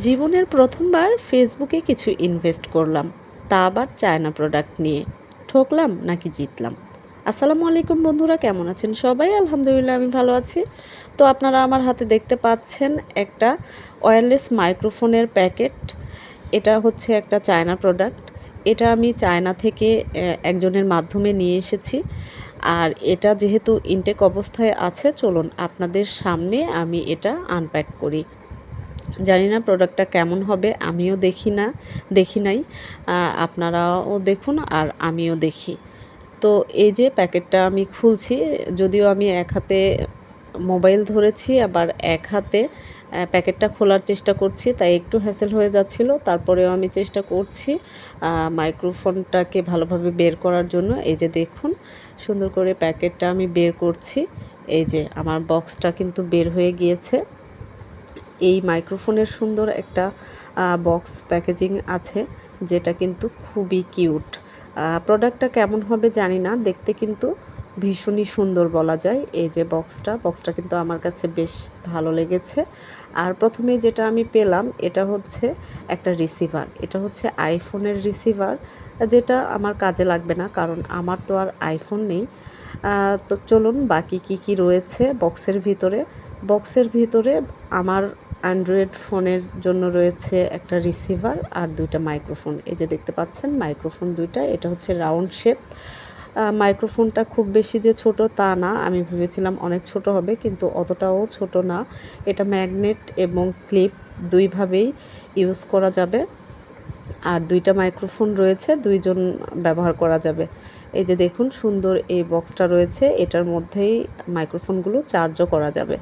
জীবনের প্রথমবার ফেসবুকে কিছু ইনভেস্ট করলাম, তা আবার চায়না প্রোডাক্ট নিয়ে। ঠকলাম নাকি জিতলাম? আসসালামু আলাইকুম বন্ধুরা, কেমন আছেন সবাই? আলহামদুলিল্লাহ আমি ভালো আছি। তো আপনারা আমার হাতে দেখতে পাচ্ছেন একটা ওয়্যারলেস মাইক্রোফোনের প্যাকেট। এটা হচ্ছে একটা চায়না প্রোডাক্ট। এটা আমি চায়না থেকে একজনের মাধ্যমে নিয়ে এসেছি। আর এটা যেহেতু ইনটেক অবস্থায় আছে, চলুন আপনাদের সামনে আমি এটা আনপ্যাক করি। জানি না প্রোডাক্টটা কেমন হবে, আমিও দেখি নাই। আপনারাও দেখুন আর আমিও দেখি। তো এই যে প্যাকেটটা আমি খুলছি, যদিও আমি এক হাতে মোবাইল ধরেছি, আবার এক হাতে প্যাকেটটা খোলার চেষ্টা করছি, তাই একটু হ্যাসেল হয়ে যাচ্ছিল। তারপরেও আমি চেষ্টা করছি মাইক্রোফোনটাকে ভালোভাবে বের করার জন্য। এই যে দেখুন, সুন্দর করে প্যাকেটটা আমি বের করছি। এই যে আমার বক্সটা কিন্তু বের হয়ে গিয়েছে। এই মাইক্রোফোনের সুন্দর একটা বক্স প্যাকেজিং আছে, যেটা কিন্তু খুবই কিউট। প্রোডাক্টটা কেমন হবে জানি না, দেখতে কিন্তু ভীষণই সুন্দর বলা যায়। এই যে বক্সটা কিন্তু আমার কাছে বেশ ভালো লেগেছে। আর প্রথমে যেটা আমি পেলাম, এটা হচ্ছে একটা রিসিভার। এটা হচ্ছে আইফোনের রিসিভার, যেটা আমার কাজে লাগবে না, কারণ আমার তো আর আইফোন নেই। তো চলুন বাকি কি রয়েছে বক্সের ভিতরে আমার অ্যান্ড্রয়েড ফোনের জন্য রয়েছে একটা রিসিভার আর দুইটা মাইক্রোফোন। এই যে দেখতে পাচ্ছেন মাইক্রোফোন দুইটা। এটা হচ্ছে রাউন্ড শেপ। মাইক্রোফোনটা খুব বেশি যে ছোট তা না, আমি ভেবেছিলাম অনেক ছোট হবে, কিন্তু অতটাও ছোট না। এটা ম্যাগনেট এবং ক্লিপ দুইভাবেই ইউজ করা যাবে। আর দুইটা মাইক্রোফোন রয়েছে, দুইজন ব্যবহার করা যাবে। এই যে দেখুন সুন্দর এই বক্সটা রয়েছে, এটার মধ্যেই মাইক্রোফোনগুলো চার্জও করা যাবে।